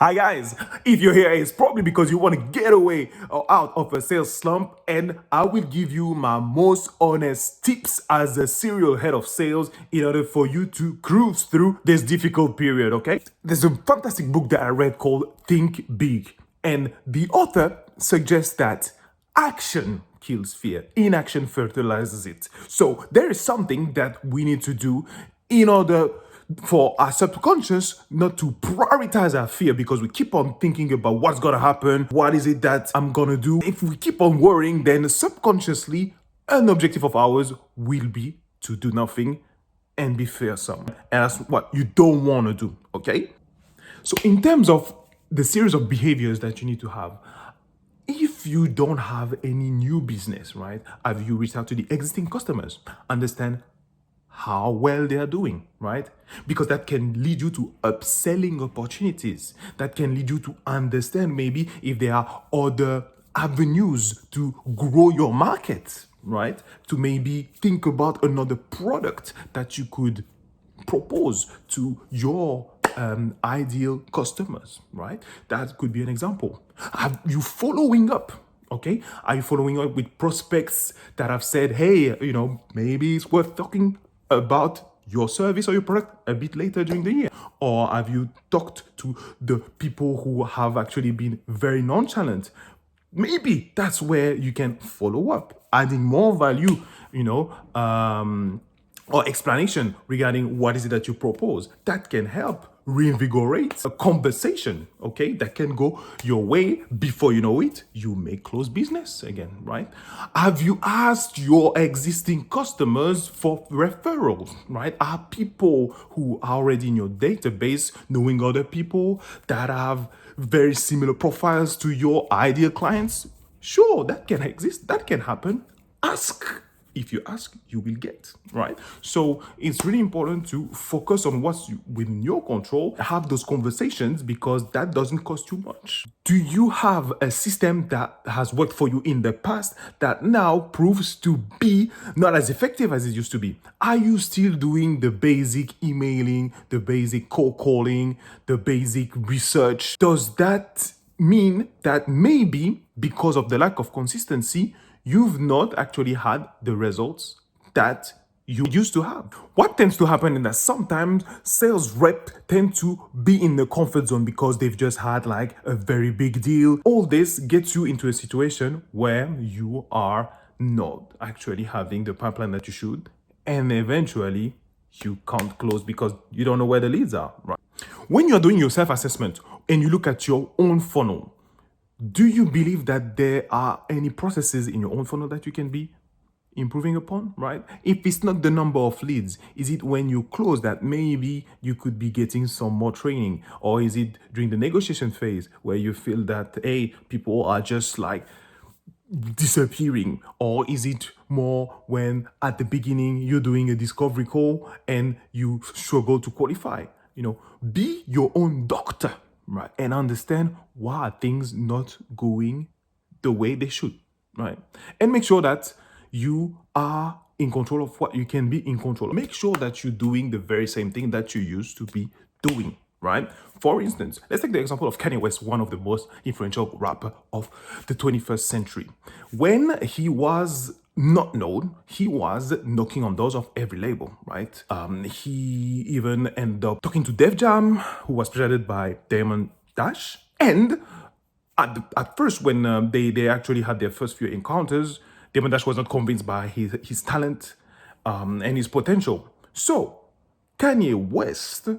Hi guys, if you're here, it's probably because you want to get away or out of a sales slump, and I will give you my most honest tips as a serial head of sales in order for you to cruise through this difficult period, okay? There's a fantastic book that I read called Think Big, and the author suggests that action kills fear, inaction fertilizes it. So there is something that we need to do in order for our subconscious not to prioritize our fear, because we keep on thinking about what's gonna happen, what is it that I'm gonna do. If we keep on worrying, then subconsciously an objective of ours will be to do nothing and be fearsome. And that's what you don't want to do, okay? So in terms of the series of behaviors that you need to have, if you don't have any new business, right, have you reached out to the existing customers? Understand how well they are doing, right? Because that can lead you to upselling opportunities. That can lead you to understand maybe if there are other avenues to grow your market, right? To maybe think about another product that you could propose to your ideal customers, right? That could be an example. Are you following up? Okay, are you following up with prospects that have said, hey, maybe it's worth talking about your service or your product a bit later during the year? Or have you talked to the people who have actually been very nonchalant? Maybe that's where you can follow up, adding more value, or explanation regarding what is it that you propose. That can help reinvigorate a conversation, okay, that can go your way. Before you know it, you may close business again, right? Have you asked your existing customers for referrals, right? Are people who are already in your database knowing other people that have very similar profiles to your ideal clients? Sure, that can exist, that can happen. Ask. If you ask, you will get, right? So it's really important to focus on what's within your control. Have those conversations because that doesn't cost you much. Do you have a system that has worked for you in the past that now proves to be not as effective as it used to be? Are you still doing the basic emailing, the basic cold calling, the basic research? Does that mean that maybe because of the lack of consistency, you've not actually had the results that you used to have? What tends to happen is that sometimes sales rep tend to be in the comfort zone because they've just had like a very big deal. All this gets you into a situation where you are not actually having the pipeline that you should, and eventually you can't close because you don't know where the leads are, right? When you're doing your self-assessment and you look at your own funnel, do you believe that there are any processes in your own funnel that you can be improving upon, right? If it's not the number of leads, is it when you close that maybe you could be getting some more training? Or is it during the negotiation phase where you feel that, hey, people are just like disappearing? Or is it more when at the beginning you're doing a discovery call and you struggle to qualify? Be your own doctor, right? And understand why are things not going the way they should, right? And make sure that you are in control of what you can be in control of. Make sure that you're doing the very same thing that you used to be doing, right? For instance, let's take the example of Kanye West, one of the most influential rapper of the 21st century. When he was not known, he was knocking on doors of every label, right? He even ended up talking to Def Jam, who was presented by Damon Dash. And at first, when they actually had their first few encounters, Damon Dash was not convinced by his talent and his potential. So Kanye West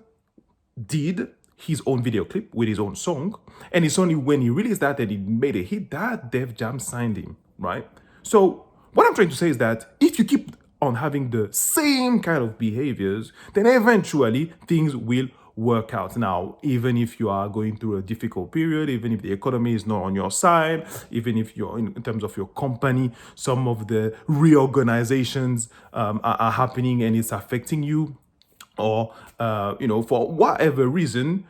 did his own video clip with his own song, and it's only when he released that he made a hit that Def Jam signed him, right? So what I'm trying to say is that if you keep on having the same kind of behaviors, then eventually things will work out. Now, even if you are going through a difficult period, even if the economy is not on your side, even if you're in terms of your company, some of the reorganizations are happening and it's affecting you, or for whatever reason,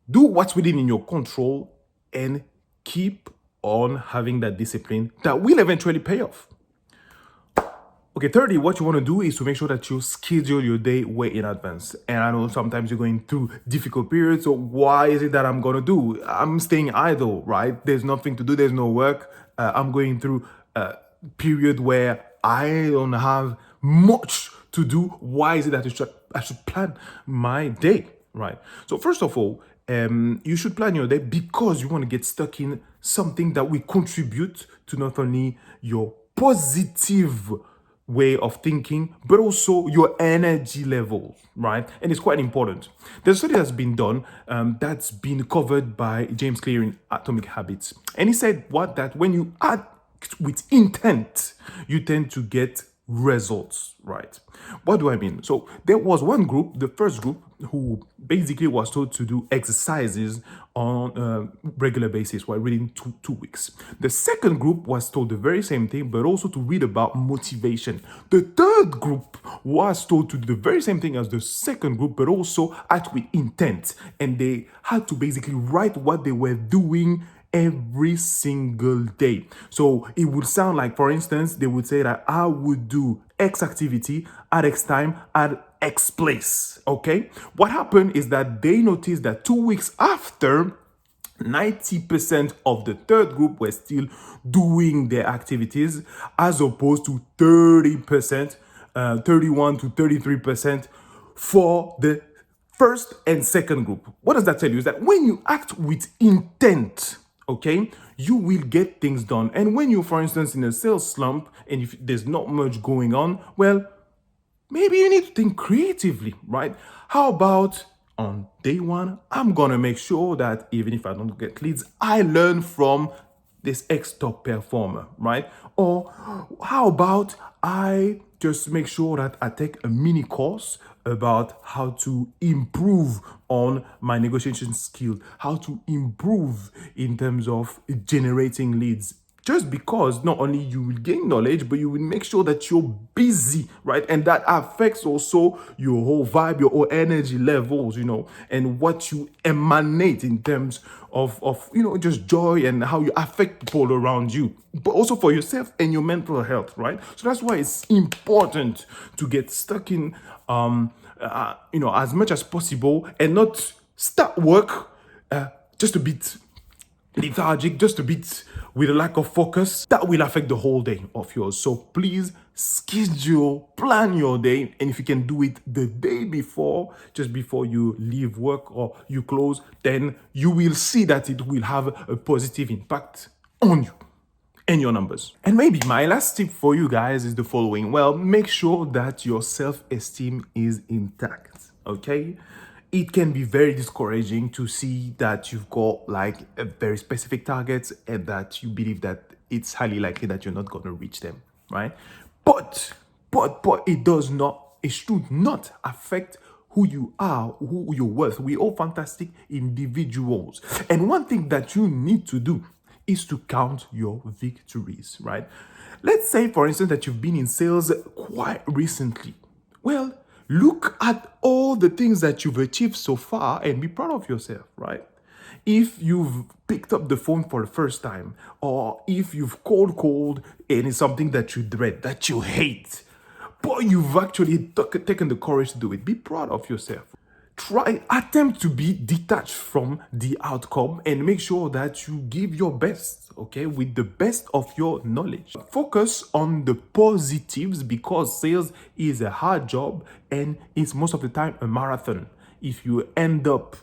do what's within your control and keep on having that discipline that will eventually pay off. Okay, thirdly, what you want to do is to make sure that you schedule your day way in advance. And I know sometimes you're going through difficult periods. So why is it that I'm going to do? I'm staying idle, right? There's nothing to do. There's no work. I'm going through a period where I don't have much to do. Why is it that I should plan my day, right? So first of all, you should plan your day because you want to get stuck in something that will contribute to not only your positive way of thinking, but also your energy level, right? And it's quite important. There's a study that's been done that's been covered by James Clear in Atomic Habits. And he said that when you act with intent, you tend to get results, right? What do I mean? So there was one group, the first group, who basically was told to do exercises on a regular basis while reading two weeks. The second group was told the very same thing, but also to read about motivation. The third group was told to do the very same thing as the second group, but also act with intent. And they had to basically write what they were doing every single day. So it would sound like, for instance, they would say that I would do X activity at X time at X place. Okay. What happened is that they noticed that 2 weeks after, 90% of the third group were still doing their activities, as opposed to 30%, 31 to 33% for the first and second group. What does that tell you? Is that when you act with intent, okay, you will get things done. And when you're, for instance, in a sales slump and if there's not much going on, well, maybe you need to think creatively, right? How about on day one, I'm gonna make sure that even if I don't get leads, I learn from this X top performer, right? Or how about I just make sure that I take a mini course about how to improve on my negotiation skill, how to improve in terms of generating leads. Just because not only you will gain knowledge, but you will make sure that you're busy, right? And that affects also your whole vibe, your whole energy levels, and what you emanate in terms of just joy and how you affect people around you, but also for yourself and your mental health, right? So that's why it's important to get stuck in, as much as possible and not start work just a bit lethargic, just a bit with a lack of focus. That will affect the whole day of yours. So please schedule, plan your day. And if you can do it the day before, just before you leave work or you close, then you will see that it will have a positive impact on you and your numbers. And maybe my last tip for you guys is the following. Well, make sure that your self-esteem is intact, okay? It can be very discouraging to see that you've got like a very specific targets and that you believe that it's highly likely that you're not going to reach them, right? But it should not affect who you are, who you're worth. We're all fantastic individuals. And one thing that you need to do is to count your victories, right? Let's say, for instance, that you've been in sales quite recently. Well, look at all the things that you've achieved so far and be proud of yourself, right? If you've picked up the phone for the first time, or if you've called and it's something that you dread, that you hate, but you've actually taken the courage to do it, be proud of yourself. Attempt to be detached from the outcome and make sure that you give your best, okay, with the best of your knowledge. Focus on the positives because sales is a hard job and it's most of the time a marathon. If you end up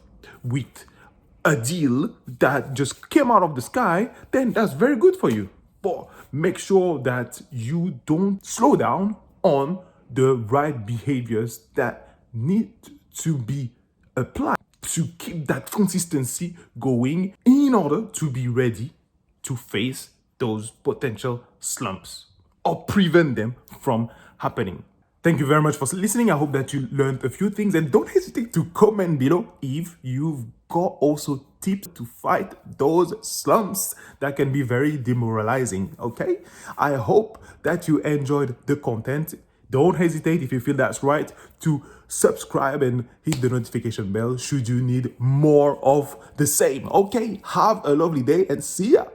with a deal that just came out of the sky, then that's very good for you. But make sure that you don't slow down on the right behaviors that need to be applied to keep that consistency going in order to be ready to face those potential slumps or prevent them from happening. Thank you very much for listening. I hope that you learned a few things, and don't hesitate to comment below if you've got also tips to fight those slumps that can be very demoralizing, okay? I hope that you enjoyed the content. Don't hesitate, if you feel that's right, to subscribe and hit the notification bell should you need more of the same. Okay, have a lovely day and see ya.